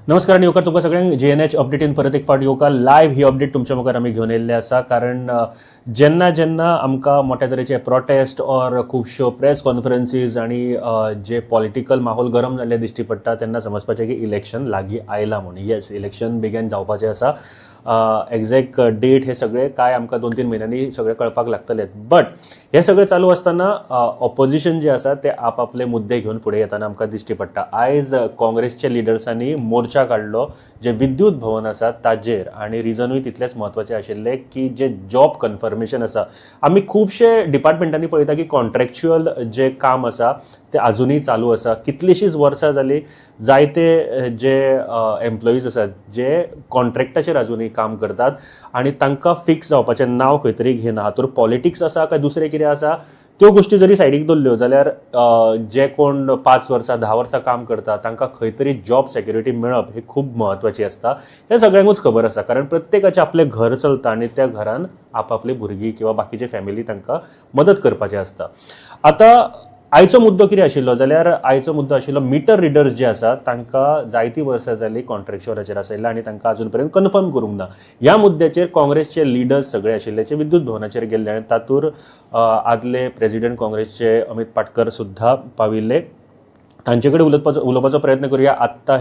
नमस्कार आणि येवकार तुमकां सगळ्यांक JNH अपडेटीन परत एक फावट येवकार लायव्ह ही अपडेट तुमच्या मुखार आमी घेवन येयल्ले आसा कारण जेन्ना जेन्ना आमकां मोठ्या तरेचे प्रोटेस्ट ऑर खुबश्यो प्रेस कॉन्फरन्सीस आणि जे पॉलिटिकल माहोल गरम जाल्ले दिश्टी पडटा तेन्ना समजपाचें की इलेक्शन लागीं आयलां म्हणून. येस, इलेक्शन बेगीन जावपाचें आसा. एक्झॅक्ट डेट हे सगळे काय आमकां 2-3 म्हयन्यांनी सगळे कळपाक लागतले. बट हे सगळें चालू आसतना ऑपोजिशन जे आसा ते आपआपले मुद्दे घेवन फुडें येताना आमकां दिश्टी पडटा. आयज काँग्रेसचे लिडर्सांनी मोर्चा काडलो जे विद्युत भवन आसा ताजेर आनी रिजनूय तितलेंच म्हत्वाचें आशिल्लें की जे जॉब कन्फर्मेशन आसा. आमी खुबशे डिपार्टमेंटांनी पळयता की कॉन्ट्रॅक्च्युअल जे काम आसा ते आजुनूय चालू आसा. कितलींशींच वर्सां जालीं जायते जे एम्प्लॉईज आसात जे कॉन्ट्रॅक्टाचेर आजुनूय काम करतात आनी तांकां फिक्स जावपाचें नांव खंय तरी घेना. हातूंत पॉलिटिक्स आसा काय दुसरें कितें आसा त्यो गोश्टी जरी सायडीक दवरल्यो जाल्यार जे कोण 5 वर्सां 10 वर्सां काम करता तांकां खंय तरी जॉब सेक्युरिटी मेळप ही खूब म्हत्वाची आसता. हें सगळ्यांकूच खबर आसा कारण प्रत्येकाचें आपलें घर चलता आनी त्या घरान आपआपली भुरगीं किंवा बाकीचे फॅमिली तांकां मदत करपाचें आसता. आतां आयचो मुद्दो कितें आशिल्लो जाल्यार आयचो मुद्दो आशिल्लो मिटर रिडर्स जे आसा तांकां जायतीं वर्सां जालीं कॉन्ट्रॅक्च्युअलाचेर आसयल्ले आनी तांकां अजून पर्यंत कन्फर्म करूंक ना. ह्या मुद्द्याचेर काँग्रेसचे लिडर्स सगळे आशिल्ले जे विद्युत भवनाचेर गेल्ले आनी तातूंत आदले प्रेसिडेंट काँग्रेसचे अमित पाटकर सुद्धा पाविल्ले. तांचे कडेन उलोवपाचो प्रयत्न करुया. आत्तां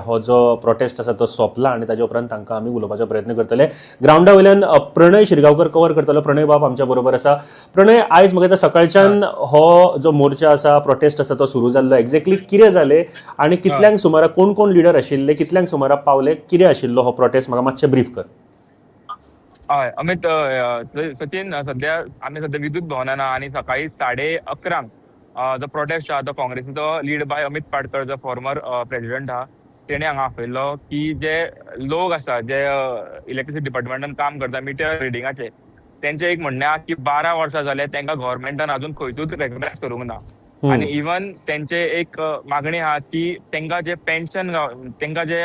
हो जो प्रोटेस्ट आसा तो सोंपला आनी ताजे उपरांत तांकां आमी उलोवपाचो प्रयत्न करतले. ग्रावंडा वयल्यान प्रणय शिरगांवकर कवर करतलो. प्रणय बाब आमच्या बरोबर आसा. प्रणय, आयज म्हाका दिसता सकाळच्यान हो जो मोर्चा आसा प्रोटेस्ट आसा तो सुरू जाल्लो. एक्झॅक्टली कितें जालें आनी कितल्यांक सुमाराक कोण कोण लिडर आशिल्ले, कितल्यांक सुमाराक पावले, कितें आशिल्लो हो प्रोटेस्ट, म्हाका मातशें ब्रीफ कर. हय अमित, सचिन, आम्ही सध्या विद्युत भवनान आणि सकाळी 11:30 जो प्रोटेस्ट आहा तो काँग्रेसीचो लीड बाय अमित पाटकर जो फॉर्मर प्रेसिडेंट आहा तेणे हांगा आपयल्लो की जे लोक आसा जे इलेक्ट्रिसिटी डिपार्टमेंटान काम करता मिटर रिडिंगाचे त्यांचे एक म्हणणें आहा की 12 वर्सां जाले तांकां गव्हर्मेंटान अजून खंयचूच रेकग्नायज करूंक ना. आणि इवन त्यांचे एक मागणी आहा की तांकां जे पेन्शन तांकां जे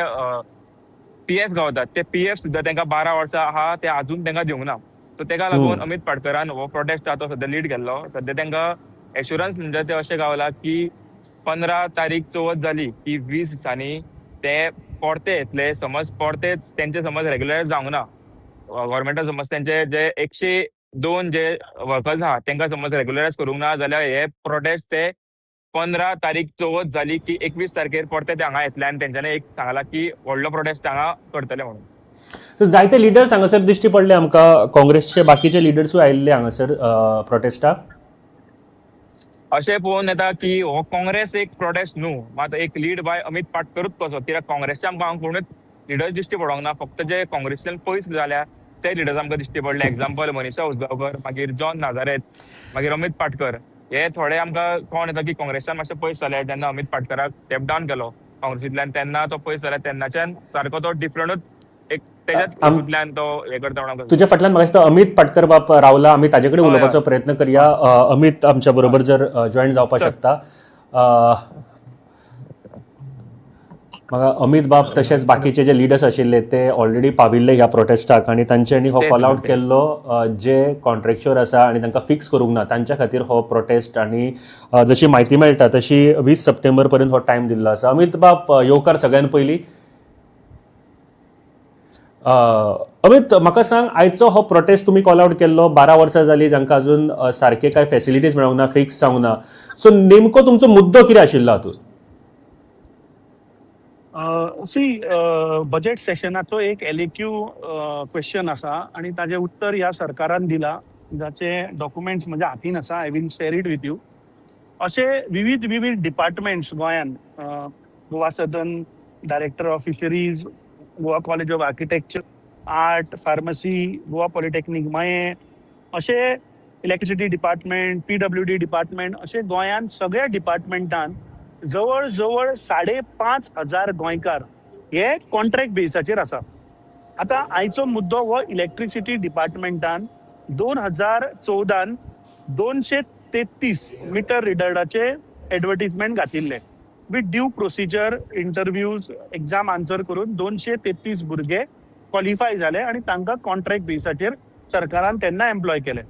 पीएफ गावतात ते पीएफ सुद्धा तांकां 12 वर्सां आहा ते अजून तांकां दिवंक ना. सो तेका लागून अमित पाटकरान हो प्रोटेस्ट आहा तो सध्या लीड केल्लो. सध्या तांकां एश्युरन्स म्हणजे ते अशें गावला की 15 तारीख चवथ जाली की 20 दिसांनी ते परते येतले. समज परतेच तेंचे समज रेग्युलरायज जावंक ना, गव्हर्मेंटान समज तेंचे जे 102 जे वर्कर्स आहा तांकां समज रेग्युलरायज करूंक ना जाल्यार हे प्रोटेस्ट ते 15 तारीख चवथ जाली की 21 तारखेर परते ते हांगा येतले आनी तेंच्यांनी एक सांगला की व्हडलो प्रोटेस्ट हांगा करतले म्हणून. जायते लिडर्स हांगासर दिश्टी पडले आमकां. काँग्रेसचे बाकीचे लिडर्सूय आयिल्ले हांगासर प्रोटेस्टाक. अशें पळोवन येता की हो काँग्रेस एक प्रोटेस्ट न्हू, मात एक लीड बाय अमित पाटकरूच कसो. कित्याक काँग्रेसचे आमकां हांगा कोणूच लिडर्स दिश्टी पडोंक ना. फक्त जे काँग्रेसीतल्यान पयस जाल्या ते लिडर्स आमकां दिश्टी पडले. एक्झाम्पल मनीषा उजगांवकर, मागीर जॉन नाझारेथ, मागीर अमित पाटकर. हे थोडे आमकां कळोन येता की काँग्रेसच्यान मातशे पयस जाले. जेन्ना अमित पाटकराक स्टेप डावन केलो काँग्रेसींतल्यान तेन्ना तो पयस जाल्या तेन्नाच्यान सारको तो डिफरंटूच एक तेज्याच हितूंतल्यान तो हे करता म्हणून. तुझ्या फाटल्यान म्हाका दिसता अमित पाटकर बाप रावला. आमी ताजे कडेन उलोवपाचो प्रयत्न करुया. अमित आमच्या बरोबर जर जॉयन जावपाक शकता. म्हाका अमित बाब तशेंच बाकीचे जे लिडर्स आशिल्ले ते ऑलरेडी पाविल्ले ह्या प्रोटेस्टाक आनी तांच्यांनी हो कॉल आउट केल्लो जे कॉन्ट्रॅक्च्युअर आसा आनी तांकां फिक्स करूंक ना तांच्या खातीर हो प्रोटेस्ट. आनी जशी म्हायती मेळटा तशी 20 सप्टेंबर पर्यंत हो टायम दिल्लो आसा. अमित बाब येवकार सगळ्यान पयलीं. अमित, म्हाका सांग, आयचो हो प्रोटेस्ट तुमी कॉल आउट केल्लो 12 वर्सां जालीं जांकां अजून सारके कांय फॅसिलिटीज मेळोंक ना, फिक्स जावंक ना. सो नेमको तुमचो मुद्दो कितें आशिल्लो हातूंत? बजेट सेशनाचो एक एलएक्यू क्वेश्चन आसा आणि ताजे उत्तर ह्या सरकारान दिला, जाचे डॉक्युमेंट्स म्हज्या हातीन आसा. I will share it with you. असे विविध विविध डिपार्टमेंट्स गोंयान, Goa southern director of fisheries, Goa college of architecture, art, pharmacy, Goa polytechnic मये, असे इलेक्ट्रिसिटी डिपार्टमेंट, PWD डिपार्टमेंट, असे गोंयान सगळ्या डिपार्टमेंटान जवळ जवळ 5,500 गोंयकार हे कॉन्ट्रॅक्ट बेसाचेर आसा. आता आयचो मुद्दो हो इलेक्ट्रिसिटी डिपार्टमेंटान 2014 233 मिटर रिडराचे एडवर्टिजमेंट घातिल्ले. With due procedure, interviews, exam answer करून 233 भुरगे क्वॉलिफाय झाले आणि तांकां कॉन्ट्रॅक्ट बेसाचेर सरकारान तेन्ना एम्प्लॉय केले.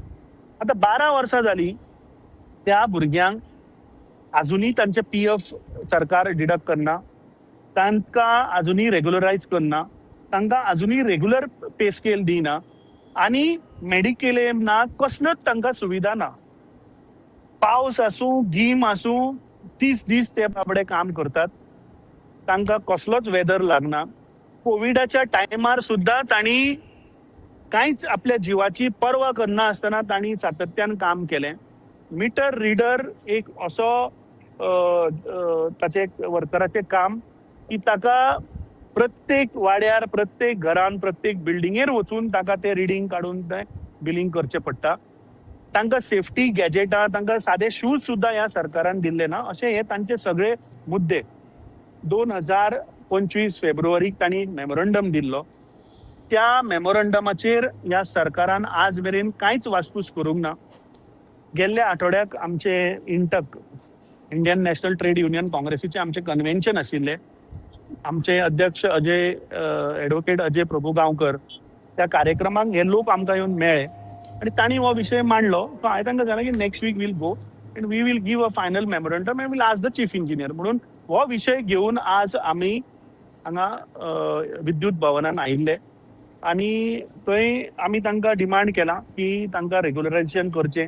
आता 12 वर्सां जाली त्या भुरग्यांक अजूनही तांचे PF सरकार डिडक्ट करना. तांकां आजुनी रेग्युलरायज करना, तांकां आजुनी रेग्युलर पे स्केल दिना आणि मेडिक्लेम ना, कसलोच तांकां सुविधा ना. पावस आसूं गीम आसूं 30 दीस ते बाबडे काम करतात, तांकां कसलोच वेदर लागना. कोविडाच्या टायमार सुद्धा तांणी कांयच आपल्या जिवाची पर्वा करना आसतना तांणी सातत्यान काम केलें. मिटर रिडर एक असो ताचे वर्कराचें काम की ताका प्रत्येक वाड्यार, प्रत्येक घरान, प्रत्येक बिल्डिंगेर वचून ताका ते रिडींग काडून तें बिलिंग करचें पडटा. तांकां सेफ्टी गॅजेटां, तांकां सादे शूज सुद्धा ह्या सरकारान दिल्ले ना. अशे हे तांचे सगळे मुद्दे. 2025 फेब्रुवारीक तांणी मेमोरंडम दिल्लो. त्या मेमोरंडमाचेर ह्या सरकारान आज मेरेन कांयच वासपूस करूंक ना. गेल्ल्या आठवड्याक आमचे INTUC, Indian National Trade union काँग्रेसीचे आमचे कन्व्हेन्शन आशिल्ले. आमचे अध्यक्ष ॲडव्होकेट अजय प्रभू गांवकर त्या कार्यक्रमाक हे लोक आमकां येवन मेळ्ळे आणि तांणी हो विशय मांडलो. सो हांवें तांकां सांगलें की next week will go and we will give a final memorandum and will ask the chief engineer. म्हणून हो विशय घेवन आज आमी हांगा विद्युत भवनान आयिल्ले आणि थंय आमी तांकां डिमांड केला की तांकां रेग्युलरायझेशन करचें.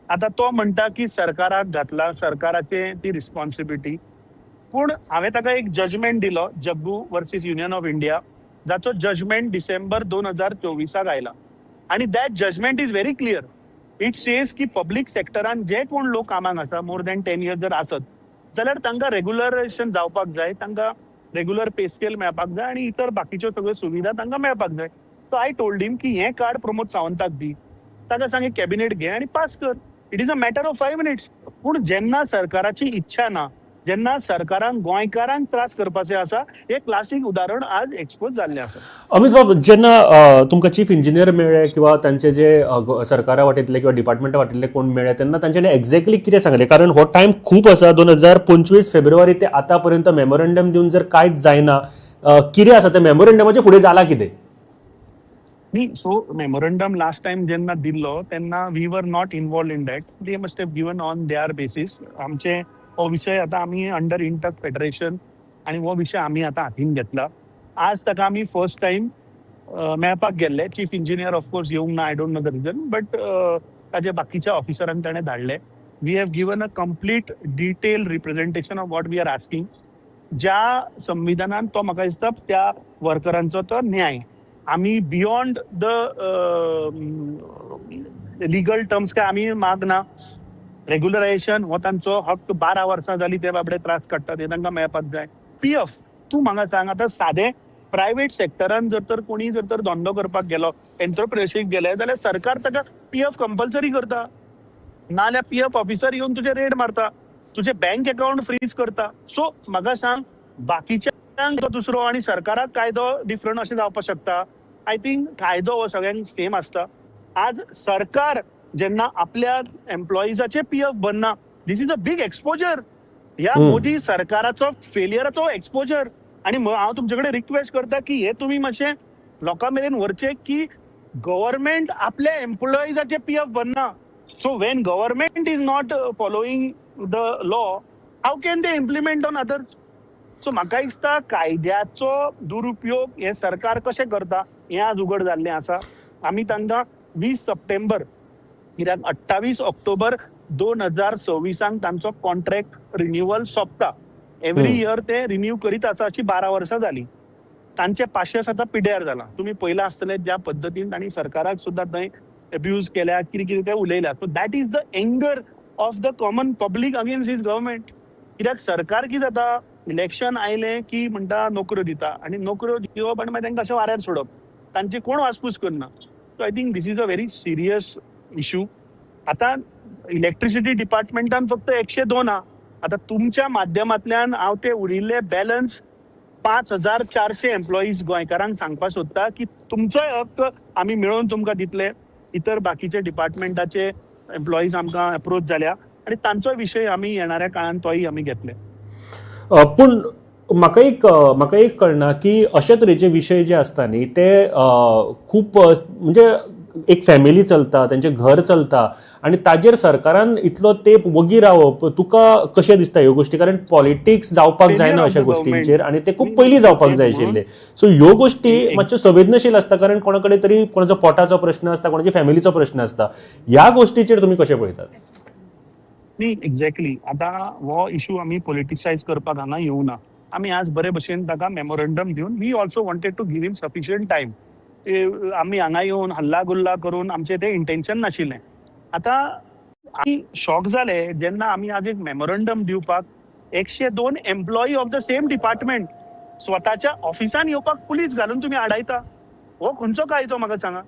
आतां तो म्हणटा की सरकाराक घातला, सरकाराचे ती रिस्पॉन्सिबिलिटी. पूण हांवें ताका एक जजमेंट दिलो, Jaggu versus Union of India, जाचो जजमेंट डिसेंबर 2024 आयला. आणि that judgment is very clear. It says की पब्लीक सेक्टरान जे कोण लोक कामाक आसा मोर दॅन 10 years जर आसत जाल्यार तांकां रेग्युलरायझेशन जावपाक जाय, तांकां रेग्युलर पे स्केल मेळपाक जाय आणि इतर बाकीच्यो सगळ्यो सुविधा तांकां मेळपाक जाय. सो आय टोल्ड हिम की हें कार्ड प्रमोद सावंताक दी, ताका सांगे कॅबिनेट घे आणि पास कर. It is a matter of 5 minutes. पूण जेन्ना सरकाराची इच्छा ना, जेन्ना सरकारान गोंयकारांक त्रास करपाचें आसा, हे क्लासीक उदाहरण आज एक्सपोज जाल्लें आसा. अमित बाब, जेन्ना तुमकां चीफ इंजिनियर मेळ्ळे किंवा तांचे जे सरकारा वाटेंतले किंवा डिपार्टमेंटा वाटेंतले कोण मेळ्ळे तेन्ना तांच्यांनी एक्झॅक्टली कितें सांगलें? कारण हो टायम खूब आसा. 2025 फेब्रुवारी ते आतां पर्यंत मेमोरंडम दिवन जर कांयच जायना, कितें आसा ते मेमोरंडमाचे फुडें जाला कितें? न्ही, सो मेमोरंडम लास्ट टाइम जेन्ना दिल्लो तेन्ना we were not involve in that. They must have given on their basis. आमचे हो विशय आतां आमी अंडर इंटक फेडरेशन आणि हो विशय आमी आतां हातीन घेतला. आज ताका आमी फर्स्ट टाइम मेळपाक गेल्ले. चीफ इंजिनियर ऑफकोर्स येवंक ना, I don't know the reason, but ताजे बाकीच्या ऑफिसरांक ताणें धाडले. We have given a complete detail representation of what we are asking. ज्या संविधानान तो म्हाका दिसता त्या वर्करांचो तो न्याय. आमी बियॉन्ड द लिगल टर्म्स काय आमी मागना. रेग्युलरायझेशन हो तांचो हक्क. 12 वर्सां जाली ते बाबडे त्रास काडटा, ते तांकां मेळपाक जाय. पीएफ तूं म्हाका सांग, आतां सादें प्रायव्हेट सेक्टरान जर तर कोणी जर तर धंदो करपाक गेलो, एंटरप्रेन्योरशीप गेले जाल्यार सरकार ताका पीएफ कंपल्सरी करता. नाल्यार पीएफ ऑफिसर येवन तुजे रेड मारता, तुजे बँक अकाउंट फ्रीज करता. सो म्हाका सांग, बाकीच्यांक तो दुसरो आणि सरकाराक कायदो डिफरंट अशें जावपाक शकता? आय थिंक कायदो हो सगळ्यांक सेम आसता. आज सरकार जेन्ना आपल्या एम्प्लॉईजाचे पीएफ भरना, दिस इज अ बिग एक्सपोजर. ह्या मोदी सरकाराचो फेलियराचो एक्सपोजर. आणि हांव तुमचे कडेन रिक्वेस्ट करता की हे तुमी मातशें लोकां मेरेन व्हरचे की गव्हर्नमेंट आपल्या एम्प्लॉईजाचे पीएफ भरना. So when government is not following the law, how can they implement on others? So म्हाका दिसता कायद्याचो दुरुपयोग हे सरकार कशें करता हें आज उघड जाल्लें आसा. आमी तांकां 20 सप्टेंबर, कित्याक 28 ऑक्टोबर 2026 तांचो कॉन्ट्रॅक्ट रिन्युअल सोंपता. एव्हरी इयर ते रिन्यू करीत आसा. अशी 12 वर्सां जाली. तांचे पाशयेस आतां पिड्यार जाला. तुमी पयला आसतले ज्या पद्दतीन तांणी सरकाराक सुद्दां थंय अब्यूज केल्या, कितें कितें ते उलयल्या. So that is the anger of the common public against his government. कित्याक सरकार कितें जाता, इलेक्शन आयलें की म्हणटा नोकऱ्यो दिता आणि नोकऱ्यो दिवप आनी मागीर तांकां अशें वाऱ्यार सोडप. तांची कोण वासपूस करना. So I think this is a very serious issue. आता इलेक्ट्रिसिटी डिपार्टमेंटान फक्त 102 हा. आता तुमच्या माध्यमांतल्यान हांव ते उरिल्ले बॅलन्स 5400 एम्प्लॉईज गोंयकारांक सांगपाक सोदता की तुमचोय हक्क आमी मेळोवन तुमकां दितले. इतर बाकीचे डिपार्टमेंटाचे एम्प्लॉईज आमकां अप्रोच जाल्या आणि तांचो विशय आमी येणाऱ्या काळान तोय आमी घेतले. पूण म्हाका एक कळना की अशे तरेचे विशय जे आसता न्ही ते खूब म्हणजे एक फॅमिली चलता, तेंचें घर चलता आनी ताजेर सरकारान इतलो तेंप वगी रावप तुका कशें दिसता ह्यो गोश्टी? कारण पॉलिटिक्स जावपाक जायना अशा गोश्टींचेर आनी ते खूब पयलीं जावपाक जाय आशिल्ले. सो ह्यो गोश्टी मातश्यो संवेदनशील आसता, कारण कोणा कडेन तरी कोणाचो पोटाचो प्रश्न आसता, कोणाच्या फॅमिलीचो प्रश्न आसता. ह्या गोश्टीचेर तुमी कशें पळयतात? न्ही एक्झॅक्टली. आता हो इशू आमी पॉलिटिसायज करपाक हांगा येवना. आमी आज बरे भशेन ताका मेमोरंडम दिवन we also wanted to give him sufficient time. आमी हांगा येवन हल्ला गुल्ला करून आमचें तें इंटेन्शन नाशिल्लें. आता आमी शॉक जाले जेन्ना आमी आज एक मेमोरंडम दिवपाक 102 employee of the same department स्वताच्या ऑफिसान येवपाक पुलीस घालून तुमी आडायता. हो खंयचो कायदो म्हाका सांगा?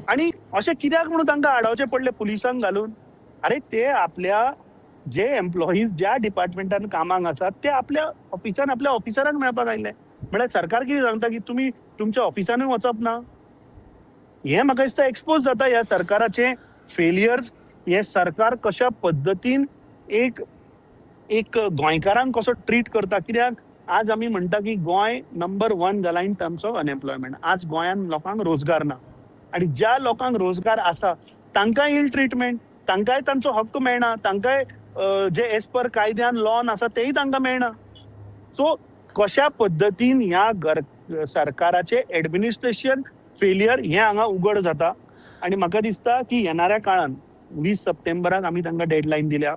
आणि अशें कित्याक म्हणून तांकां आडावचें पडलें पुलिसांक घालून? अरे ते आपल्या जे एम्प्लॉईज ज्या डिपार्टमेंटान कामाक आसात ते आपल्या ऑफिसान आपल्या ऑफिसरांक मेळपाक आयले. म्हळ्यार सरकार कितें सांगता की तुमी तुमच्या ऑफिसानूय वचप ना? हे म्हाका दिसता एक्सपोज जाता ह्या सरकाराचे फेलियर्स. हे सरकार कशा पद्दतीन एक गोंयकारांक कसो ट्रीट करता. कित्याक आज आमी म्हणटा की गोंय नंबर 1 जाला इन टर्म्स ऑफ अनएम्प्लॉयमेंट. आज गोंयान लोकांक रोजगार ना आणि ज्या लोकांक रोजगार आसा तांकांय इल ट्रीटमेंट, तांकांय तांचो हक्क मेळना, तांकांय जे एज पर कायद्यान लॉन आसा तेय तांकां मेळना. सो कशा पद्दतीन ह्या सरकाराचे एडमिनिस्ट्रेशन फेलियर हे हांगा उघड जाता. आणि म्हाका दिसता की येणाऱ्या काळान 20 सप्टेंबराक आमी तांकां डेडलायन दिल्या.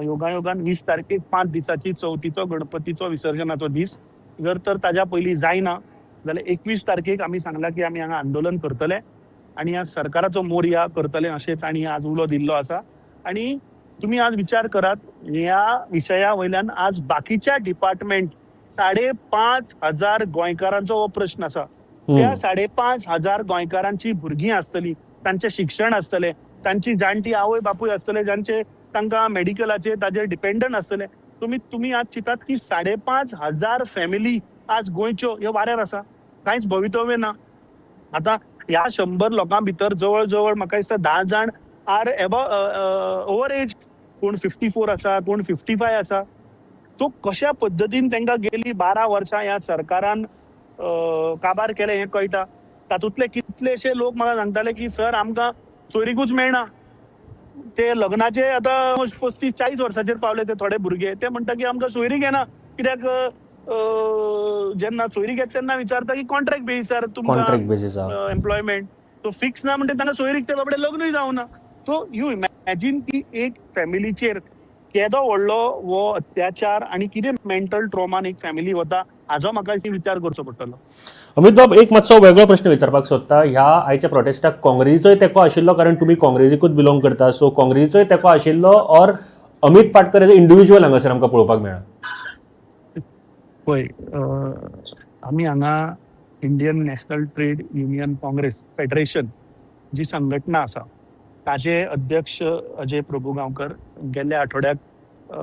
योगायोगान 20 तारखेक 5 दिसाची चवथीचो गणपतीचो विसर्जनाचो दीस. जर तर ताज्या पयलीं जायना जाल्यार 21 तारखेक आमी सांगलां की आमी हांगा आंदोलन करतले आणि ह्या सरकाराचो मोरया करतले अशें तांणी आज उलो दिल्लो आसा. आणि तुम्ही आज विचार करात ह्या विशया वयल्यान आज बाकीच्या डिपार्टमेंट 5,500 गोंयकारांचो हो प्रश्न आसा. त्या 5,500 गोंयकारांची भुरगीं आसतली, तांचें शिक्षण आसतलें, तांची जाणटी आवय बापूय आसतले ज्यांचे तांकां मेडिकलाचेर ताजेर डिपेंडंट आसतले. तुम्ही आज चिंतात की 5,500 फॅमिली आज गोंयच्यो ह्यो वाऱ्यार आसा, कांयच भवितव्य ना. आता ह्या 100 लोकां भितर जवळ जवळ म्हाका दिसता 10 जाण आर ओव्हर एज. कोण 54 आसा, कोण 55 आसा. सो कशा पद्दतीन तांकां गेली 12 वर्सां ह्या सरकारान काबार केले हें कळटा. तातूंतले कितलेशे लोक म्हाका सांगताले की सर आमकां सोयरीकूच मेळना. ते लग्नाचे आतां 35-40 वर्सांचेर पावले ते थोडे भुरगे. ते म्हणटा की आमकां सोयरीक येना. कित्याक जेन्ना सोयरीक येता तेन्ना विचारता की कॉन्ट्रॅक्ट बेसिसार तुमकां एम्प्लॉयमेंट. तो फिक्स ना म्हणटा तांकां सोयरीक ते बाबडे लग्नूय जावना. सो यू इमॅजिन की एक फॅमिलीचेर केदो व्हडलो हो अत्याचार आणि कितें मेंटल ट्रॉमान एक फॅमिली वता हाजो म्हाका विचार करचो पडटलो. अमित बाब, एक मातसो वेगळो प्रश्न विचारपाक सोदता. ह्या आयच्या प्रोटेस्टाक काँग्रेसीचोय तेंको आशिल्लो, कारण तुमी काँग्रेसीकूच बिलोंग करता. सो काँग्रेसीचोय तेंको आशिल्लो or Amit Patkar as a individual हांगासर आमकां पळोवपाक मेळ्ळा? पळय, आमी हांगा Indian National Trade Union Congress Federation जी संघटना आसा ताजे अध्यक्ष अजय प्रभुगांवकर गेल्ल्या आठवड्याक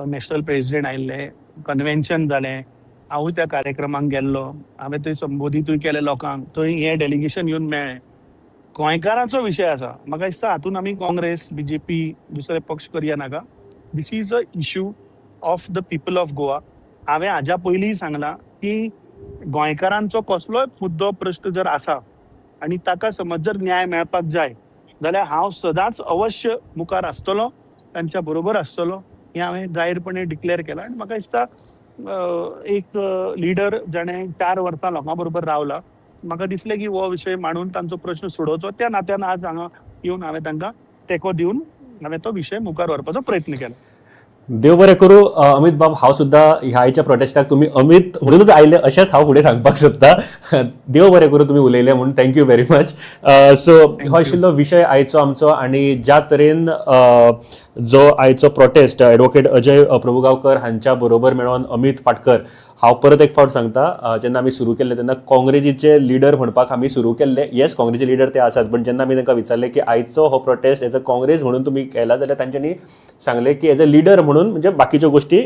नॅशनल प्रेसिडेंट आयिल्ले, कन्व्हेन्शन जालें, हांवूय त्या कार्यक्रमाक गेल्लो. हांवें थंय संबोधीतूय केलें लोकांक. थंय हें डेलिगेशन येवन मेळ्ळें. गोंयकारांचो विशय आसा. म्हाका दिसता हातून आमी काँग्रेस, बीजेपी दुसरे पक्ष करया नाका. This is a issue of the people of Goa. हांवें हाज्या पयलीं सांगलां की गोंयकारांचो कसलोय मुद्दो प्रश्न जर आसा आनी ताका समज जर न्याय मेळपाक जाय जाल्यार हांव सदांच अवश्य मुखार आसतलो, तांच्या बरोबर आसतलो. हें हांवें जाहीरपणे डिक्लेअर केलां. आनी म्हाका दिसता एक लिडर जाणें 4 वर्सां लोकां बरोबर रावला. म्हाका दिसलें की हो विशय मांडून तांचो प्रश्न सोडोवचो. त्या नात्यान आज हांगा येवन हांवें तांकां तेंको दिवन हांवें तो विशय मुखार व्हरपाचो प्रयत्न केला. देव बरें करूं. अमित बाब, हांव सुद्दां ह्या आयच्या प्रोटेस्टाक तुमी अमित म्हणूनच आयले अशेंच हांव फुडें सांगपाक सोदतां. देव बरें करूं तुमी उलयले म्हणून. Thank you very much. सो हो आशिल्लो विशय आयचो आमचो. आनी ज्या तरेन जो आयचो प्रोटेस्ट एडवोकेट अजय प्रभुगांवकर हांच्या बरोबर मेळोन अमित पाटकर, हांव परत एक फावट सांगता, जेन्ना आमी सुरू केल्ले तेन्ना काँग्रेसीचे लिडर म्हणपाक आमी सुरू केल्ले. येस, काँग्रेसीचे लिडर ते आसात, पण जेन्ना आमी तांकां विचारले की आयचो हो प्रोटेस्ट एज अ काँग्रेस म्हणून तुमी केला जाल्यार तांच्यांनी सांगले की एज अ लिडर म्हणून, म्हणजे बाकीच्यो गोश्टी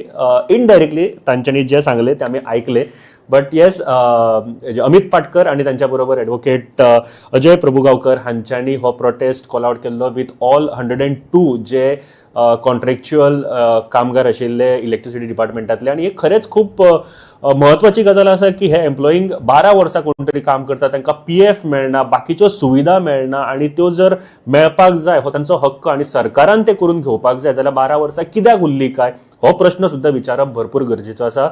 इनडायरेक्टली तांच्यांनी जे सांगले ते आमी आयकले. बट येस अमित पाटकर आणि त्यांच्या बरोबर एडवोकेट अजय प्रभुगांवकर हांच्यांनी हो प्रोटेस्ट कॉल आउट केल्लो विथ ऑल 102 जे कॉन्ट्रॅक्च्युअल कामगार आशिल्ले इलेक्ट्रिसिटी डिपार्टमेंटातले आणि हे खरेंच खूप महत्वाची गजाल आसा की हे एम्प्लॉईंग 12 वर्सां कोण तरी काम करता तांकां PF मेळना, बाकीच्यो सुविधा मेळना आणि त्यो जर मेळपाक जाय हो तांचो हक्क आणि सरकारान ते करून घेवपाक जाय जाल्यार 12 वर्सां कित्याक उरली काय हो प्रश्न सुद्धा विचारप भरपूर गरजेचो आसा.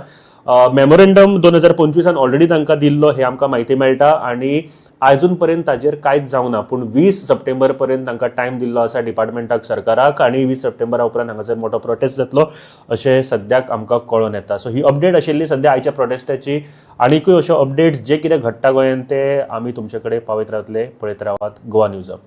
मेमोरेंडम 2025 ऑलरेडी तांकां दिल्लो हे आमकां म्हायती मेळटा आणि अजून पर्यंत ताजेर कांयच जावना पूण 20 सप्टेंबर पर्यंत तांकां टायम दिल्लो आसा डिपार्टमेंटाक सरकाराक आणि 20 सप्टेंबरा उपरांत हांगासर मोठो प्रोटेस्ट जातलो अशें सद्याक आमकां कळून येता. सो ही अपडेट आशिल्ली सद्या आयच्या प्रोटेस्टाची. आनीकूय अश्यो अपडेट्स जे कितें घडटा गोंयांत ते आमी तुमचे कडेन पावयत रावतले. पळयत रावात गोवा न्यूज अप.